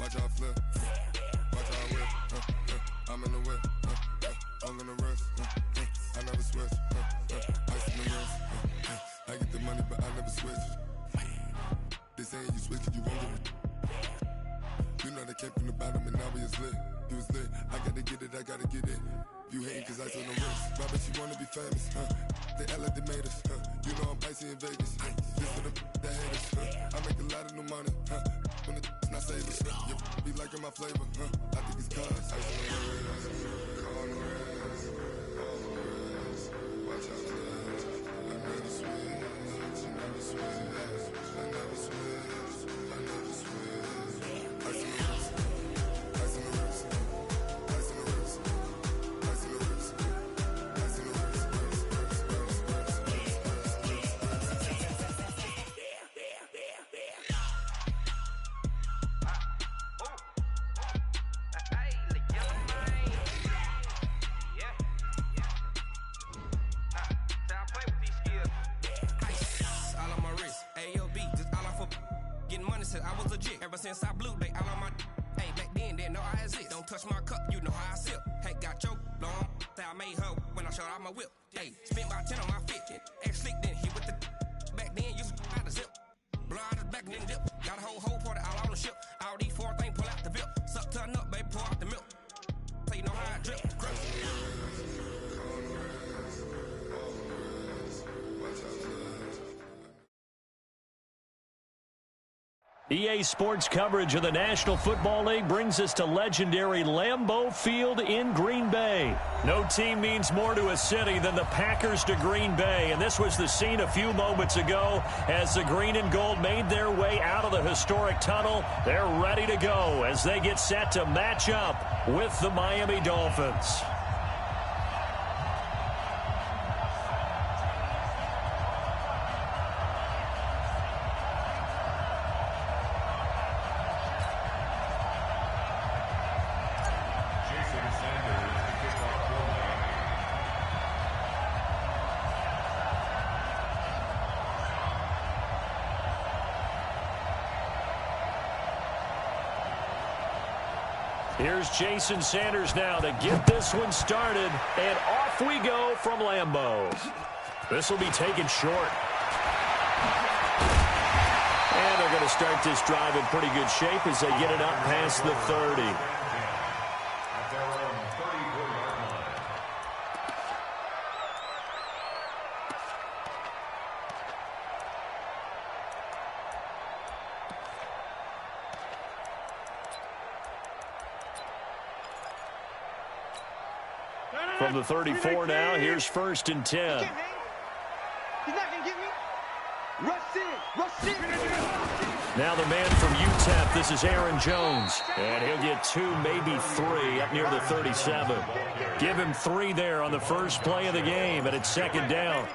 Watch how I flip. Watch how I whip. I'm in the whip. I'm in the rest. I never switch. Ice in the wrist. I get the money, but I never switch. They saying you switch it, you won't get it. You know they came from the bottom and now we is lit. You was lit. I gotta get it, I gotta get it. You hating cause ice on the wrist. Why bet you wanna be famous, They act like they made us, You know I'm icy in Vegas, This for the that hate us, I make a lot of new money, When it's not savers, Be liking my flavor, I think it's cause ice on the wrist, on the wrist, on the wrist. Watch out, flash. I never switch, I never switch, I never switch, I never switch. Ice on the wrist, ice on the wrist, ice on the wrist, ice on the wrist, ice on the wrist, I was legit. Ever since I blew, they all on my. Hey, back then, didn't know I exist. Don't touch my cup, you know how I sip. Hey, got your long. I made her when I showed out my whip. Hey, spent about 10 on my fit. Ex slick, then he with the. Back then, used to out the zip. Blow out his back, then dip. Got a whole party all on the ship. All these four things, pull out the VIP. Suck, turn up, baby, pour out the milk. So you know how I drip. EA Sports coverage of the National Football League brings us to legendary Lambeau Field in Green Bay. No team means more to a city than the Packers to Green Bay, and this was the scene a few moments ago as the green and gold made their way out of the historic tunnel. They're ready to go as they get set to match up with the Miami Dolphins. Here's Jason Sanders now to get this one started, and off we go from Lambeau. This will be taken short. And they're going to start this drive in pretty good shape as they get it up past the 30. From the 34 now, here's 1st and 10. He's not going to get me. Rush in. Rush in. Now the man from UTEP, this is Aaron Jones. And he'll get 2, maybe 3 up near the 37. Give him 3 there on the first play of the game, and it's 2nd down.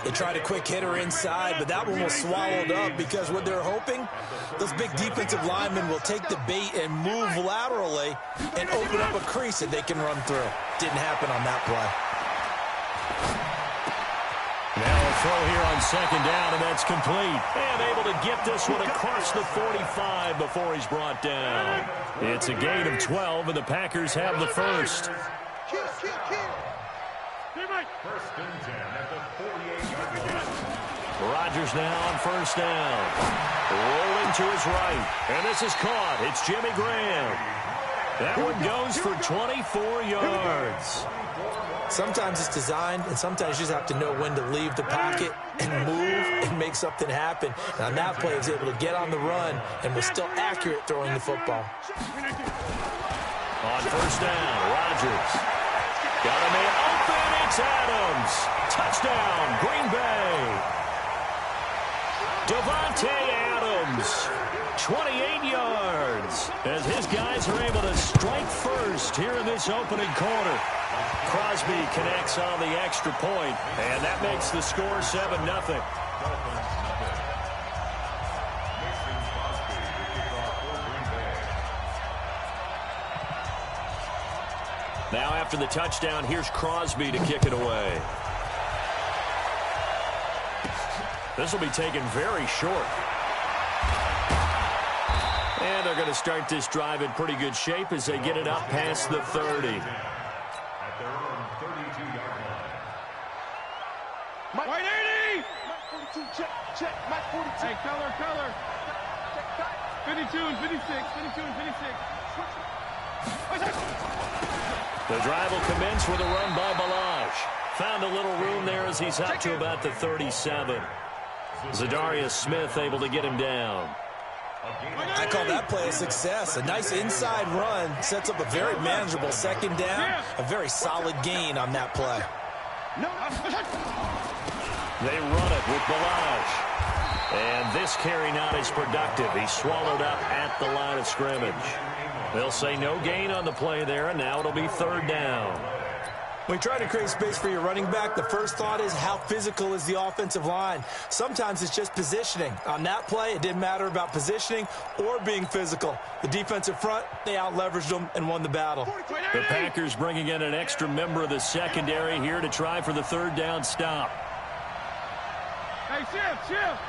They tried a quick hitter inside, but that one was swallowed up because what they're hoping, those big defensive linemen will take the bait and move laterally and open up a crease that they can run through. Didn't happen on that play. Now a throw here on 2nd down, and that's complete. And able to get this one across the 45 before he's brought down. It's a gain of 12, and the Packers have the first. First and 10 at the 48-yard line. Rodgers now on 1st down. Rolling to his right. And this is caught. It's Jimmy Graham. That one goes for 24 yards. Sometimes it's designed, and sometimes you just have to know when to leave the pocket and move and make something happen. And on that play, he was able to get on the run and was still accurate throwing the football. On 1st down, Rodgers. Got a man open. It's Adams. Touchdown, Green Bay. Davante Adams, 28 yards, as his guys are able to strike first here in this opening quarter. Crosby connects on the extra point, and that makes the score 7-0. Now after the touchdown, here's Crosby to kick it away. This will be taken very short. And they're going to start this drive in pretty good shape as they get it up past the 30. At their own 32-yard line. Mike 80! Mike 42, check. Mike 42. Hey, color. Check. 52 and 56. 52 and 56. The drive will commence with a run by Balazs. Found a little room there as he's up to about the 37. Zadarius Smith able to get him down. I call that play a success. A nice inside run sets up a very manageable second down. A very solid gain on that play. They run it with Balazs. And this carry not as productive. He's swallowed up at the line of scrimmage. They'll say no gain on the play there, and now it'll be third down. When you try to create space for your running back, the first thought is how physical is the offensive line. Sometimes it's just positioning. On that play, it didn't matter about positioning or being physical. The defensive front, they out-leveraged them and won the battle. The Packers bringing in an extra member of the secondary here to try for the third down stop. Hey, shift.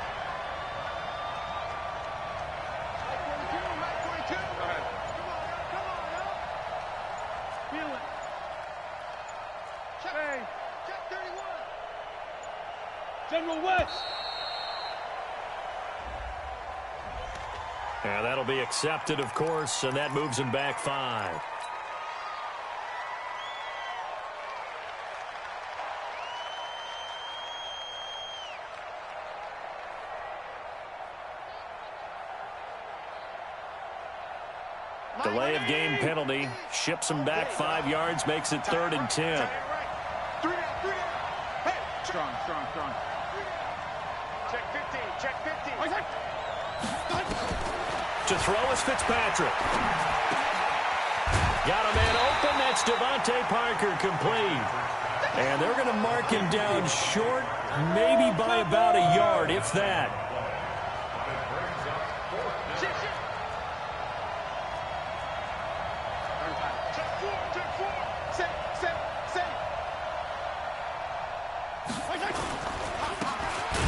General West. And that'll be accepted, of course, and that moves him back 5. Delay of game penalty ships him back 5 yards, makes it 3rd and 10. Strong. Check 50. To throw is Fitzpatrick. Got a man open. That's Devontae Parker, complete. And they're going to mark him down short, maybe by about a yard, if that.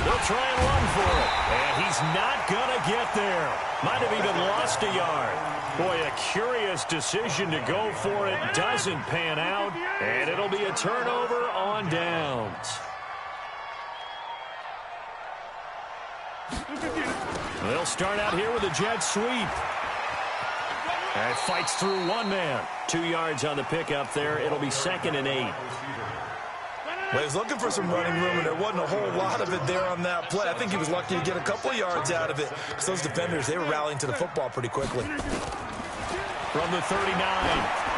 They'll try and run for it. And he's not going to get there. Might have even lost a yard. Boy, a curious decision to go for it. Doesn't pan out. And it'll be a turnover on downs. They'll start out here with a jet sweep. And fights through one man. 2 yards on the pickup there. It'll be 2nd and 8. Well, he was looking for some running room, and there wasn't a whole lot of it there on that play. I think he was lucky to get a couple of yards out of it, because those defenders, they were rallying to the football pretty quickly. From the 39,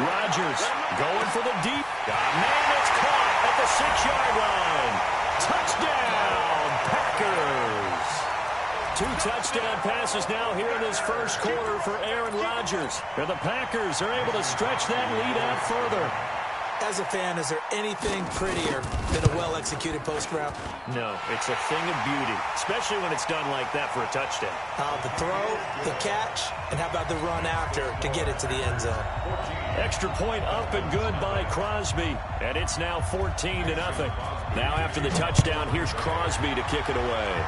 Rodgers going for the deep. Man, it's caught at the 6-yard line. Touchdown, Packers. 2 touchdown passes now here in this first quarter for Aaron Rodgers. And the Packers are able to stretch that lead out further. As a fan, is there anything prettier than a well-executed post route? No, it's a thing of beauty, especially when it's done like that for a touchdown. The throw, the catch, and how about the run after to get it to the end zone? Extra point up and good by Crosby, and it's now 14-0. Now after the touchdown, here's Crosby to kick it away.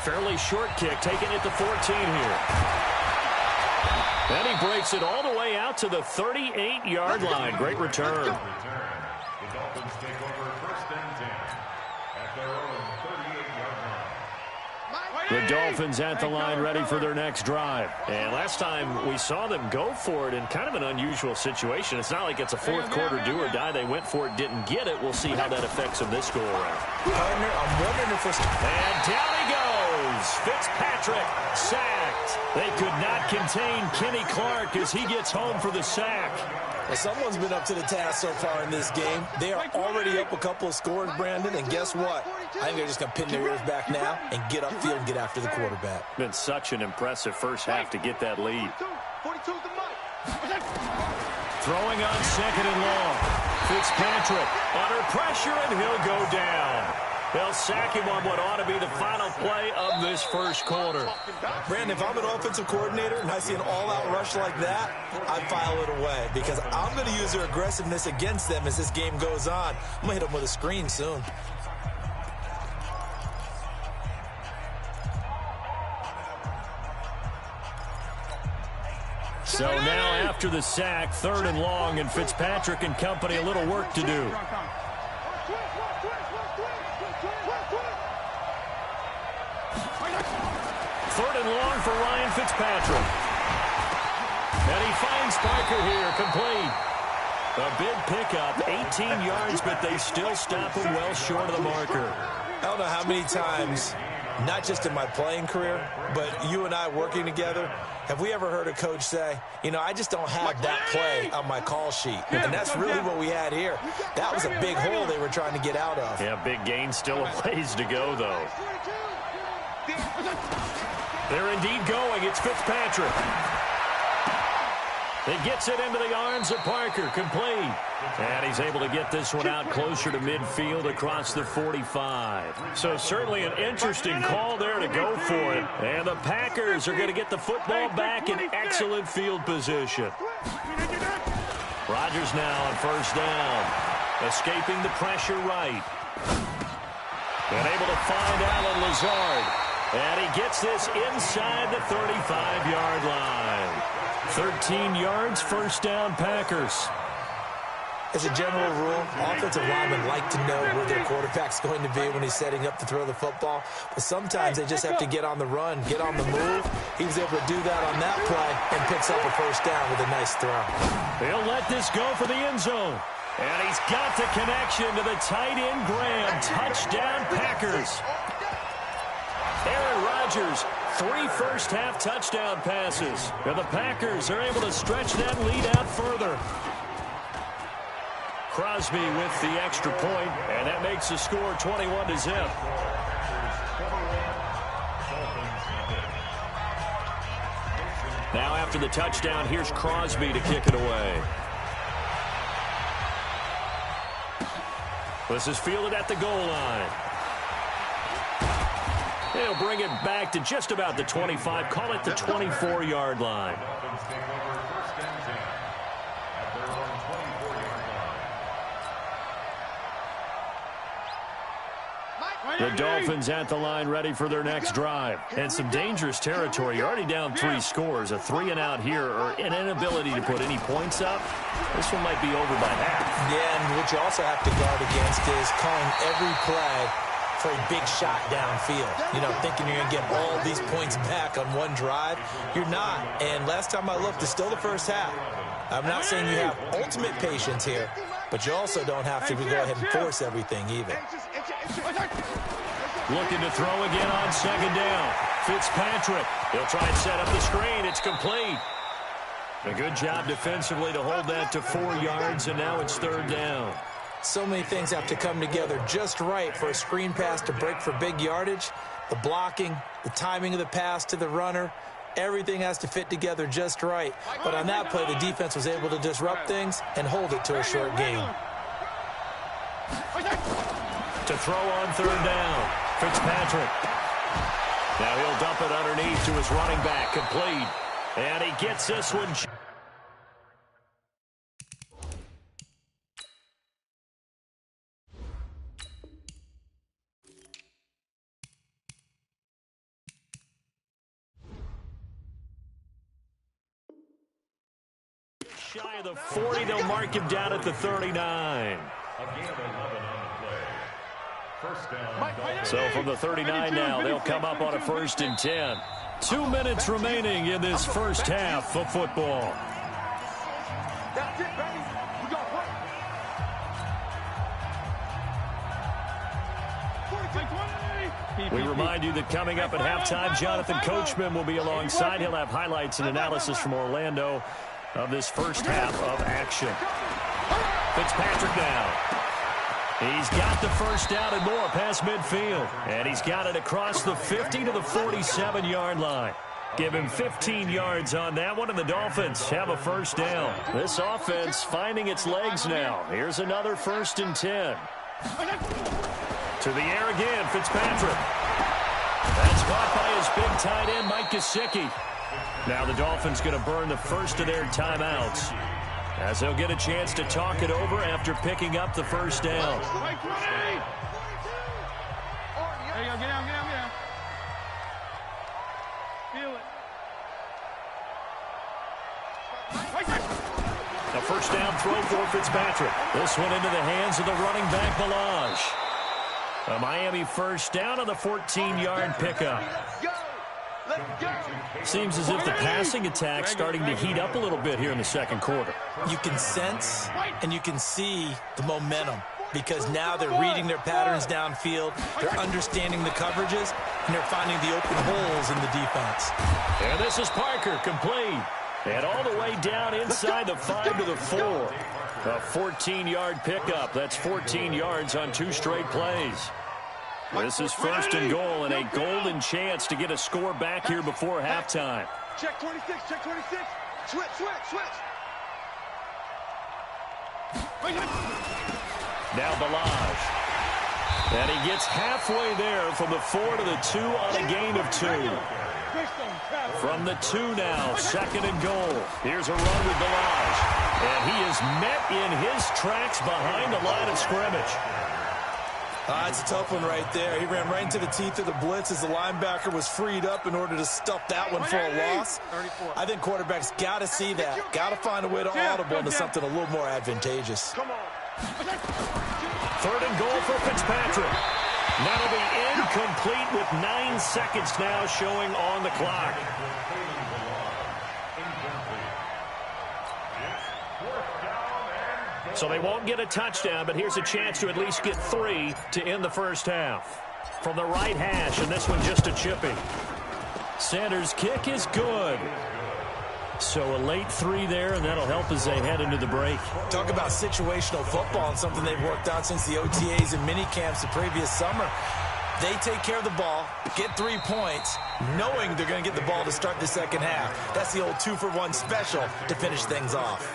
Fairly short kick, taking it to 14 here. And he breaks it all the way out to the 38-yard line. Great return. The Dolphins take over 1st and 10 at their own 38-yard line. The Dolphins at the line ready for their next drive. And last time we saw them go for it in kind of an unusual situation. It's not like it's a fourth quarter do or die. They went for it, didn't get it. We'll see how that affects them this go-around. Partner, I'm wondering if we're... And down he goes. Fitzpatrick sacked. They could not contain Kenny Clark as he gets home for the sack. Well, someone's been up to the task so far in this game. They are already up a couple of scores, Brandon, and guess what? I think they're just going to pin their ears back now and get upfield and get after the quarterback. Been such an impressive first half to get that lead. Throwing on 2nd and long. Fitzpatrick under pressure, and he'll go down. They'll sack him on what ought to be the final play of this first quarter. Brandon, if I'm an offensive coordinator and I see an all-out rush like that, I file it away because I'm going to use their aggressiveness against them as this game goes on. I'm going to hit them with a screen soon. So now after the sack, 3rd and long, and Fitzpatrick and company a little work to do. 3rd and long for Ryan Fitzpatrick. And he finds Parker here, complete. A big pickup, 18 yards, but they still stop him well short of the marker. I don't know how many times, not just in my playing career, but you and I working together, have we ever heard a coach say, you know, I just don't have that play on my call sheet. And that's really what we had here. That was a big hole they were trying to get out of. Yeah, big gain, still a ways to go, though. They're indeed going. It's Fitzpatrick. It gets it into the arms of Parker, complete. And he's able to get this one out closer to midfield across the 45. So certainly an interesting call there to go for it. And the Packers are going to get the football back in excellent field position. Rodgers now on 1st down. Escaping the pressure right. And able to find Allen Lazard. And he gets this inside the 35-yard line. 13 yards, 1st down, Packers. As a general rule, offensive linemen like to know where their quarterback's going to be when he's setting up to throw the football. But sometimes they just have to get on the run, get on the move. He was able to do that on that play and picks up a 1st down with a nice throw. He'll let this go for the end zone. And he's got the connection to the tight end Graham. Touchdown, Packers. Aaron Rodgers, 3 first-half touchdown passes. And the Packers are able to stretch that lead out further. Crosby with the extra point, and that makes the score 21-0. Now after the touchdown, here's Crosby to kick it away. This is fielded at the goal line. They'll bring it back to just about the 25, call it the 24-yard line. The Dolphins at the line ready for their next drive. And some dangerous territory. You're already down 3 scores. A 3-and-out here or an inability to put any points up. This one might be over by half. Yeah, and what you also have to guard against is calling every play for a big shot downfield. You know, thinking you're going to get all these points back on one drive. You're not. And last time I looked, it's still the 1st half. I'm not saying you have ultimate patience here, but you also don't have to go ahead and force everything either. Looking to throw again on 2nd down. Fitzpatrick. He'll try and set up the screen. It's complete. A good job defensively to hold that to 4 yards, and now it's 3rd down. So many things have to come together just right for a screen pass to break for big yardage. The blocking, the timing of the pass to the runner, everything has to fit together just right. But on that play, the defense was able to disrupt things and hold it to a short gain. To throw on 3rd down, Fitzpatrick. Now he'll dump it underneath to his running back, complete. And he gets this one. Shy of the 40, they'll mark him down at the 39. So from the 39 now, they'll come up on a 1st and 10. 2 minutes remaining in this 1st half of football. That's it, baby. We got We remind you that coming up at halftime, Jonathan Coachman will be alongside. He'll have highlights and analysis from Orlando of this 1st half of action. Fitzpatrick now. He's got the 1st down and more past midfield. And he's got it across the 50 to the 47-yard line. Give him 15 yards on that one, and the Dolphins have a 1st down. This offense finding its legs now. Here's another 1st and 10. To the air again, Fitzpatrick. That's caught by his big tight end, Mike Gesicki. Now the Dolphins going to burn the first of their timeouts, as they'll get a chance to talk it over after picking up the 1st down. There you go, get down, get down, get down. Feel it. first down throw for Fitzpatrick. This one into the hands of the running back, Balaj. A Miami first down on the 14-yard pickup. Seems as if the passing attack's starting to heat up a little bit here in the second quarter. You can sense and you can see the momentum because now they're reading their patterns downfield, they're understanding the coverages, and they're finding the open holes in the defense. And this is Parker, complete. And all the way down inside the 5 to the 4. A 14-yard pickup. That's 14 yards on 2 straight plays. This is first and goal and a golden chance to get a score back here before halftime. Check 26, check 26. Switch. Now Balaj. And he gets halfway there from the 4 to the 2 on a gain of 2. From the 2 now, second and goal. Here's a run with Balaj. And he is met in his tracks behind the line of scrimmage. It's a tough one right there. He ran right into the teeth of the blitz as the linebacker was freed up in order to stuff that one for a loss. I think quarterbacks got to see that. Got to find a way to audible into something a little more advantageous. Third and goal for Fitzpatrick. That'll be incomplete with 9 seconds now showing on the clock. So they won't get a touchdown, but here's a chance to at least get 3 to end the first half. From the right hash, and this one just a chipping. Sanders' kick is good. So a late 3 there, and that'll help as they head into the break. Talk about situational football and something they've worked on since the OTAs and mini camps the previous summer. They take care of the ball, get 3 points, knowing they're going to get the ball to start the second half. That's the old 2-for-1 special to finish things off.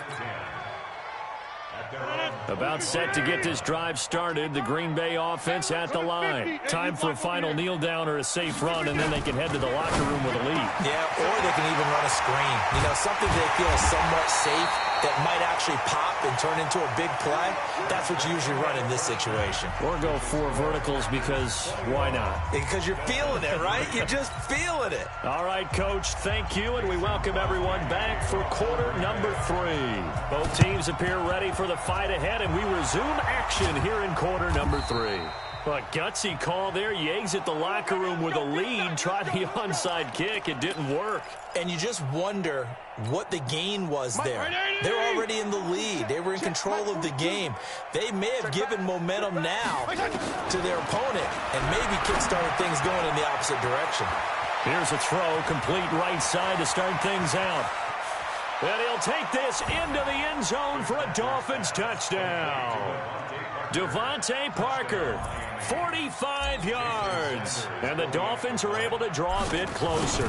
About set to get this drive started. The Green Bay offense at the line. Time for a final kneel down or a safe run, and then they can head to the locker room with a lead. Yeah, or they can even run a screen. You know, something they feel is somewhat safe that might actually pop and turn into a big play. That's what you usually run in this situation. Or go 4 verticals because why not? Because you're feeling it, right? You're just feeling it. All right, Coach, thank you, and we welcome everyone back for quarter number 3. Both teams appear ready for the fight ahead, and we resume action here in quarter number 3. A gutsy call there. You exit the locker room with a lead. Tried the onside kick. It didn't work. And you just wonder what the gain was there. They're already in the lead. They were in control of the game. They may have given momentum now to their opponent and maybe kick-started things going in the opposite direction. Here's a throw, complete right side to start things out. And he'll take this into the end zone for a Dolphins touchdown. Devontae Parker, 45 yards. And the Dolphins are able to draw a bit closer.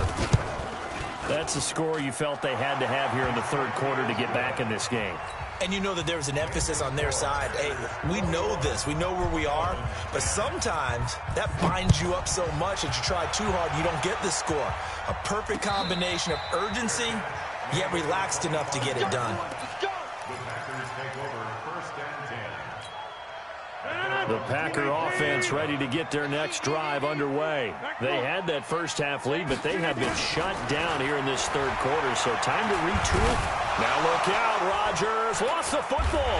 That's a score you felt they had to have here in the third quarter to get back in this game. And you know that there's an emphasis on their side. Hey, we know this. We know where we are. But sometimes that binds you up so much that you try too hard, you don't get the score. A perfect combination of urgency, yet relaxed enough to get it done. The Packer offense ready to get their next drive underway. They had that first half lead, but they have been shut down here in this third quarter, so time to retool. Now look out, Rodgers lost the football.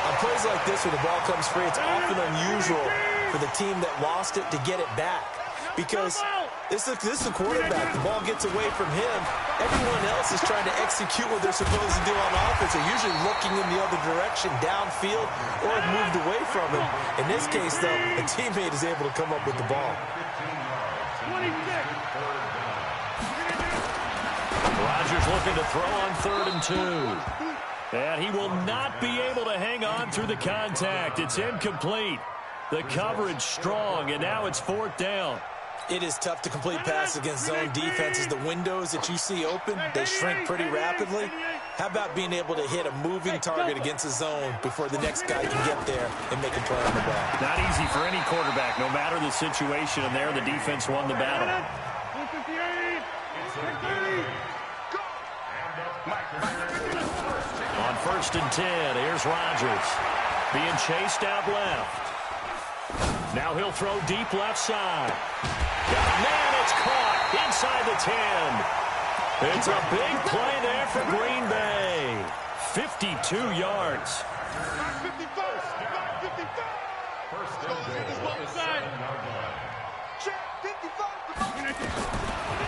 On plays like this where the ball comes free, it's often unusual for the team that lost it to get it back. Because this is a quarterback. The ball gets away from him. Everyone else is trying to execute what they're supposed to do on offense. They're usually looking in the other direction, downfield, or have moved away from him. In this case, though, a teammate is able to come up with the ball. Rodgers looking to throw on 3rd and 2. And he will not be able to hang on through the contact. It's incomplete. The coverage strong, and now it's 4th down. It is tough to complete passes against zone defenses. The windows that you see open, they shrink pretty rapidly. How about being able to hit a moving target against a zone before the next guy can get there and make a play on the ball? Not easy for any quarterback, no matter the situation, and there the defense won the battle. On 1st and 10, here's Rodgers. Being chased out left. Now he'll throw deep left side. Man, it's caught inside the 10. It's a big play there for Green Bay. 52 yards.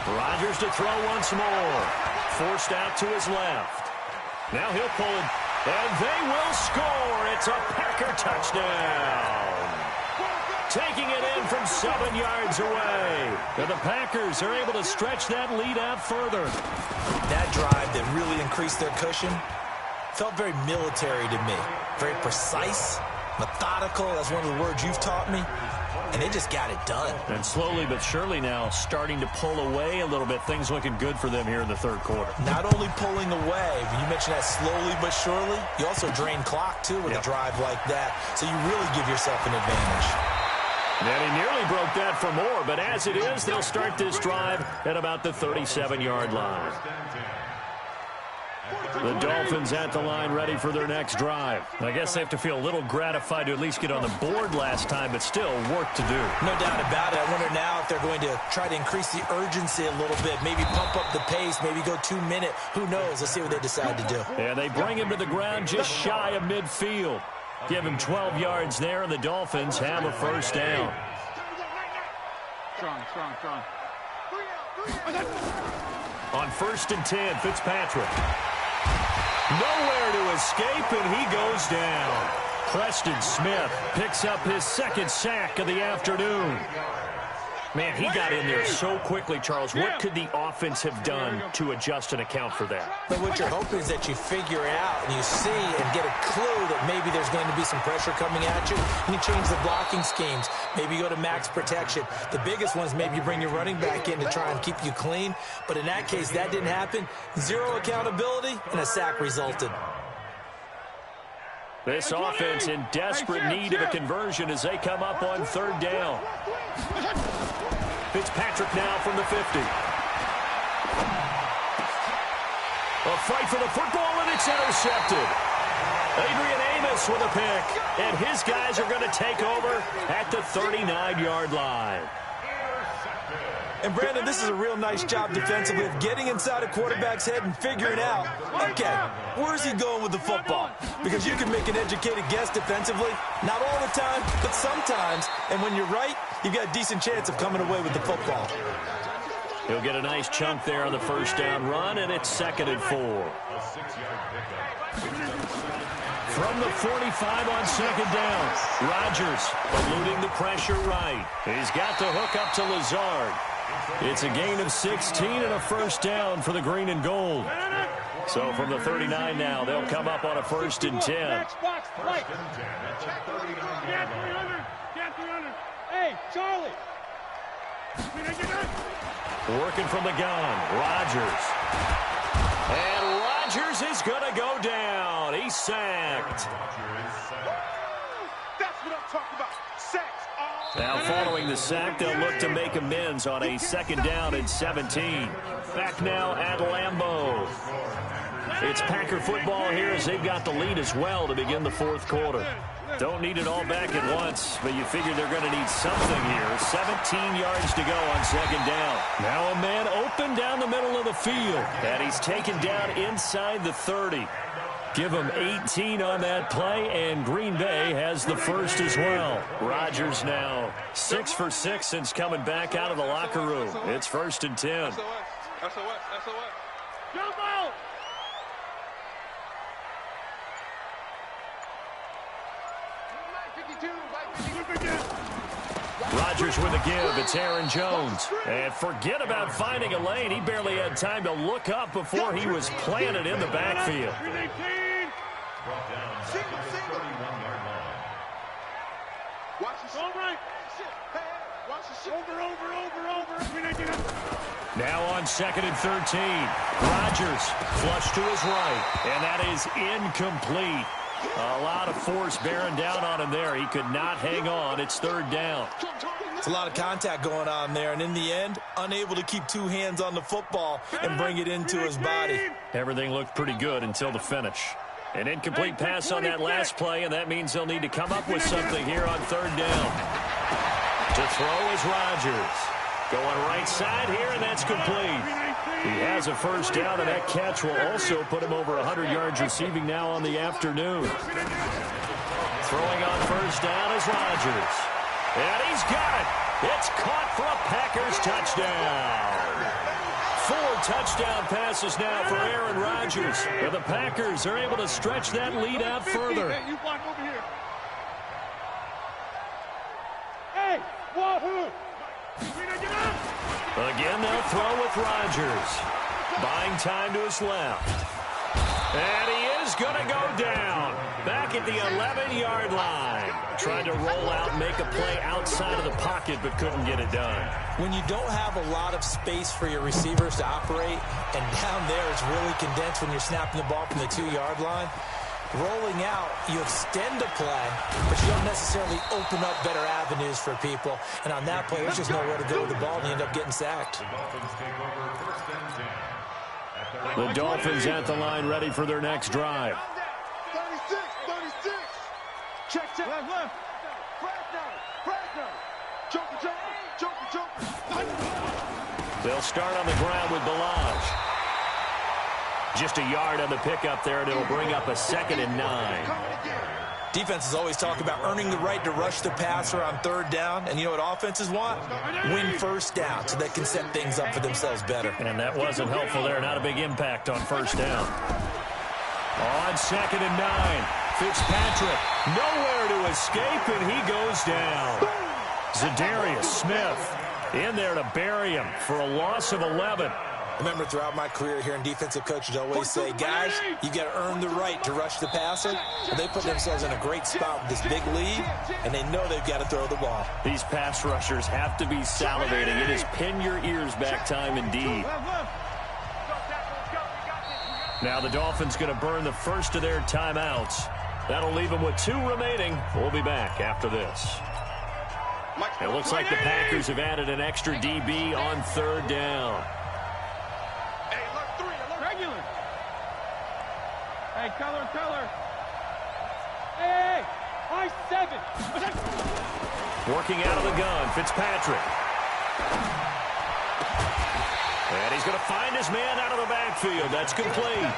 Rodgers to throw once more. Forced out to his left. Now he'll pull it, and they will score. It's a Packer touchdown. Taking it in from 7 yards away. And the Packers are able to stretch that lead out further. That drive that really increased their cushion felt very military to me. Very precise, methodical. That's one of the words you've taught me. And they just got it done. And slowly but surely now starting to pull away a little bit. Things looking good for them here in the third quarter. Not only pulling away, but you mentioned that slowly but surely. You also drain clock, too, with a drive like that. So you really give yourself an advantage. And he nearly broke that for more. But as it is, they'll start this drive at about the 37-yard line. The Dolphins at the line ready for their next drive. I guess they have to feel a little gratified to at least get on the board last time, but still work to do. No doubt about it. I wonder now if they're going to try to increase the urgency a little bit, maybe pump up the pace, maybe go 2 minute. Who knows? Let's see what they decide to do. And they bring him to the ground just shy of midfield. Give him 12 yards there, and the Dolphins have a first down. Strong. On 1st and 10, Fitzpatrick. Nowhere to escape, and he goes down. Preston Smith picks up his second sack of the afternoon. Man, he got in there so quickly, Charles. What could the offense have done to adjust and account for that? But what you're hoping is that you figure out and you see and get a clue that maybe there's going to be some pressure coming at you, and you change the blocking schemes. Maybe you go to max protection. The biggest one is maybe you bring your running back in to try and keep you clean. But in that case, that didn't happen. Zero accountability, and a sack resulted. This offense in desperate need of a conversion as they come up on 3rd down. Fitzpatrick now from the 50. A fight for the football, and it's intercepted. Adrian Amos with a pick, and his guys are going to take over at the 39-yard line. And, Brandon, this is a real nice job defensively of getting inside a quarterback's head and figuring out, okay, where's he going with the football? Because you can make an educated guess defensively. Not all the time, but sometimes. And when you're right, you've got a decent chance of coming away with the football. He'll get a nice chunk there on the first down run, and it's 2nd and 4. From the 45 on 2nd down, Rodgers eluding the pressure right. He's got the hook up to Lazard. It's a gain of 16 and a first down for the green and gold. So from the 39 now, they'll come up on a 1st and 10. Hey, Charlie. Working from the gun, Rodgers. And Rodgers is going to go down. He's sacked. That's what I'm talking about. Sacks. Now following the sack, they'll look to make amends on a 2nd down and 17. Back now at Lambeau. It's Packer football here as they've got the lead as well to begin the 4th quarter. Don't need it all back at once, but you figure they're going to need something here. 17 yards to go on 2nd down. Now a man open down the middle of the field, and he's taken down inside the 30. Give him 18 on that play, and Green Bay has the first as well. Rodgers now 6 for 6 since coming back out of the locker room. It's 1st and 10. That's a what? Jump out! Rodgers with a give. It's Aaron Jones. And forget about finding a lane. He barely had time to look up before he was planted in the backfield. Now on 2nd and 13. Rodgers flush to his right. And that is incomplete. A lot of force bearing down on him there. He could not hang on. It's 3rd down. It's a lot of contact going on there, and in the end, unable to keep 2 hands on the football and bring it into his body. Everything looked pretty good until the finish. An incomplete pass on that last play, and that means they'll need to come up with something here on 3rd down. To throw is Rodgers. Going right side here, and that's complete. He has a first down, and that catch will also put him over 100 yards receiving now on the afternoon. Throwing on first down is Rodgers. And he's got it. It's caught for a Packers touchdown. 4 touchdown passes now for Aaron Rodgers. And the Packers are able to stretch that lead out further. Hey, you block over here. Hey, wahoo! Again, they'll throw with Rodgers. Buying time to his left. And he is going to go down. Back at the 11-yard line. Trying to roll out and make a play outside of the pocket, but couldn't get it done. When you don't have a lot of space for your receivers to operate, and down there it's really condensed when you're snapping the ball from the 2-yard line, rolling out, you extend the play, but you don't necessarily open up better avenues for people. And on that play, there's just nowhere to go with the ball, and you end up getting sacked. The Dolphins at the line, ready for their next drive. 36. Check. Left. Joker. They'll start on the ground with Balaj. Just a yard on the pickup there, and it'll bring up a 2nd and 9. Defenses always talk about earning the right to rush the passer on 3rd down. And you know what offenses want? Win first down so they can set things up for themselves better. And that wasn't helpful there. Not a big impact on first down. On 2nd and 9. Fitzpatrick nowhere to escape, and he goes down. Zadarius Smith in there to bury him for a loss of 11. Remember, throughout my career here in defensive coaches, I always say, guys, you got to earn the right to rush the passer. And they put themselves in a great spot with this big lead, and they know they've got to throw the ball. These pass rushers have to be salivating. It is pin your ears back time indeed. Now the Dolphins going to burn the first of their timeouts. That'll leave them with 2 remaining. We'll be back after this. It looks like the Packers have added an extra DB on 3rd down. Regular. Hey, color. Hey, I-7. Working out of the gun, Fitzpatrick. And he's going to find his man out of the backfield. That's complete.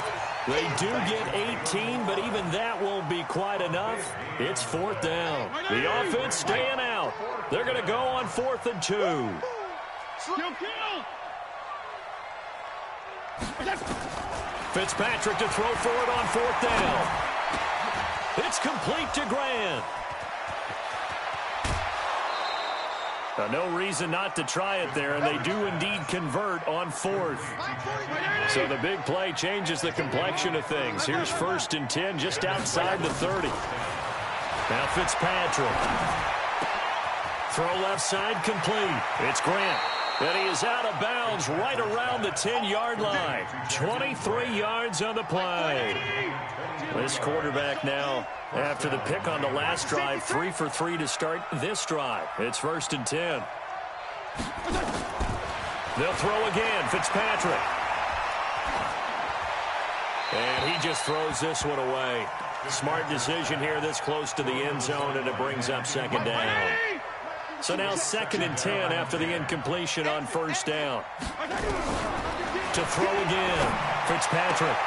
They do get 18, but even that won't be quite enough. It's 4th down. The offense staying out. They're going to go on 4th and 2. Fitzpatrick to throw for it on 4th down. It's complete to Grant. No reason not to try it there, and they do indeed convert on 4th. So the big play changes the complexion of things. Here's 1st and 10 just outside the 30. Now Fitzpatrick. Throw left side complete. It's Grant. And he is out of bounds right around the 10-yard line. 23 yards on the play. This quarterback now, after the pick on the last drive, 3 for 3 to start this drive. It's 1st and 10. They'll throw again. Fitzpatrick. And he just throws this one away. Smart decision here this close to the end zone, and it brings up 2nd down. So now 2nd and 10 after the incompletion on 1st down. To throw again. Fitzpatrick.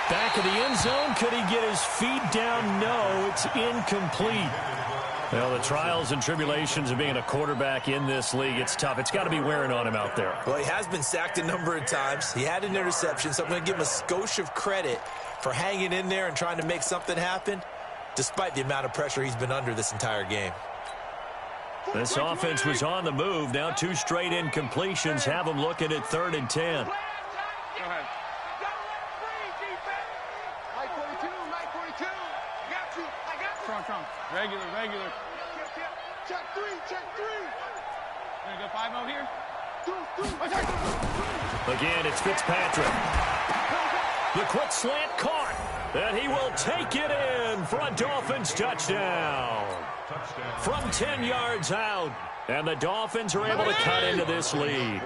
Back of the end zone. Could he get his feet down? No, it's incomplete. Well, the trials and tribulations of being a quarterback in this league, it's tough. It's got to be wearing on him out there. Well, he has been sacked a number of times. He had an interception, so I'm going to give him a skosh of credit for hanging in there and trying to make something happen, despite the amount of pressure he's been under this entire game. This offense was on the move. Now 2 straight incompletions have them looking at 3rd and 10. Go ahead. Strong. Regular. Check 3. Gonna go 5-0 here. Again, it's Fitzpatrick. The quick slant caught. And he will take it in for a Dolphins touchdown. From 10 yards out. And the Dolphins are able to cut into this lead.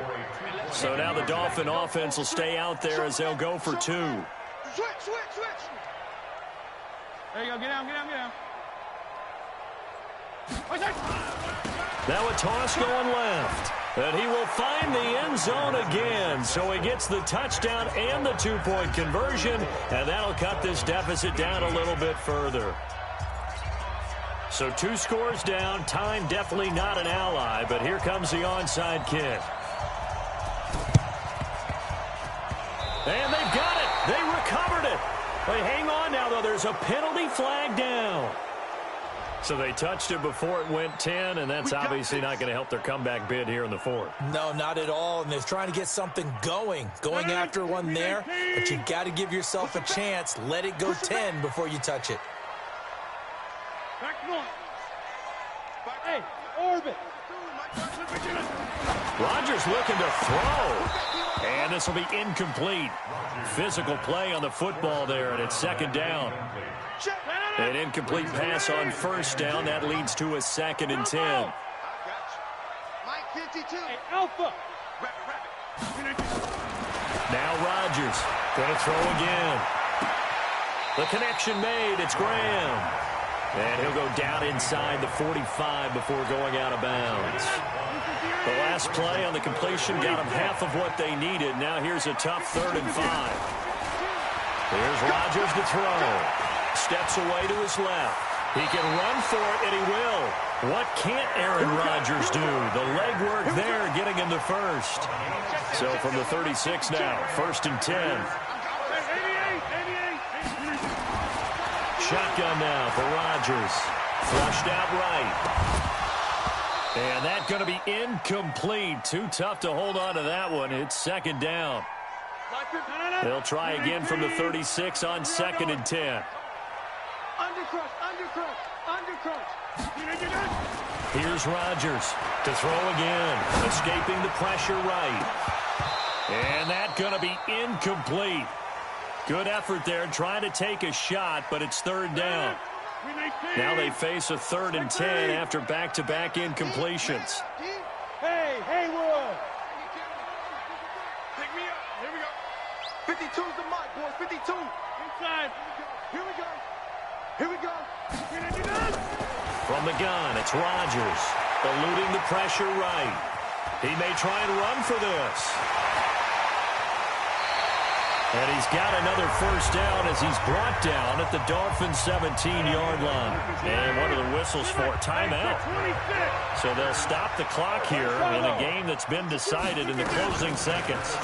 So now the Dolphin offense will stay out there as they'll go for 2. Switch. There you go. Get down. Now a toss going left. And he will find the end zone again. So he gets the touchdown and the 2-point conversion, and that'll cut this deficit down a little bit further. So 2 scores down. Time definitely not an ally, but here comes the onside kick. And they've got it. They recovered it. But hang on now, though. There's a penalty flag down. So they touched it before it went 10, and that's obviously not going to help their comeback bid here in the 4th. No, not at all, and they're trying to get something going after one there, but you've got to give yourself a chance. Let it go 10 before you touch it. Hey, orbit. Rodgers looking to throw, and this will be incomplete. Physical play on the football there, and it's 2nd down. An incomplete pass on 1st down. That leads to a 2nd and 10. Hey, Alpha. Now Rodgers going to throw again. The connection made. It's Graham. And he'll go down inside the 45 before going out of bounds. The last play on the completion got them half of what they needed. Now here's a tough 3rd and 5. Here's Rodgers to throw. Steps away to his left. He can run for it, and he will. What can't Aaron Rodgers do? The legwork there getting him the first. So from the 36 now, 1st and 10. Shotgun now for Rodgers. Flushed out right. And that's going to be incomplete. Too tough to hold on to that one. It's 2nd down. They'll try again from the 36 on 2nd and 10. Here's Rodgers to throw again. Escaping the pressure right. And that's going to be incomplete. Good effort there trying to take a shot, but it's 3rd down. Now they face a 3rd and 10 after back-to-back incompletions. Hey, Haywood. Pick me up. Here we go. 52's the mark, boys. 52. Inside. Here we go. Here we go. From the gun, it's Rodgers. Eluding the pressure right. He may try and run for this. And he's got another 1st down as he's brought down at the Dolphins' 17-yard line. And one of the whistles for timeout. So they'll stop the clock here in a game that's been decided in the closing seconds.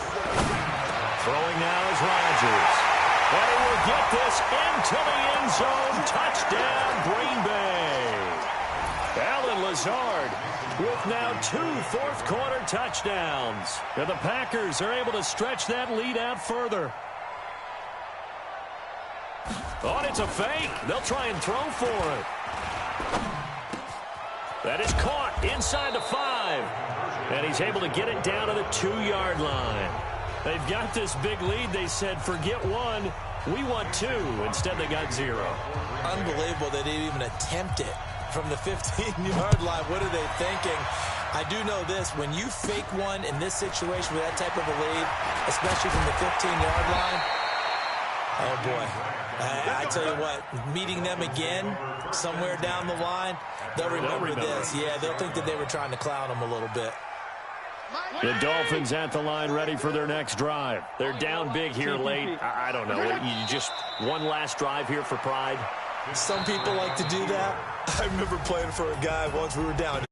Throwing now is Rodgers. And he will get this into the end zone. Touchdown, Green Bay. Allen Lazard with now 2 fourth-quarter touchdowns. And the Packers are able to stretch that lead out further. Oh, and it's a fake. They'll try and throw for it. That is caught inside the 5. And he's able to get it down to the 2-yard line. They've got this big lead. They said, forget 1. We want 2. Instead, they got 0. Unbelievable they didn't even attempt it from the 15-yard line. What are they thinking? I do know this. When you fake one in this situation with that type of a lead, especially from the 15-yard line, oh, boy. I tell you what, meeting them again somewhere down the line, they'll remember this. Yeah, they'll think that they were trying to clown them a little bit. The Dolphins at the line ready for their next drive. They're down big here late. I don't know. You just one last drive here for pride. Some people like to do that. I remember playing for a guy once we were down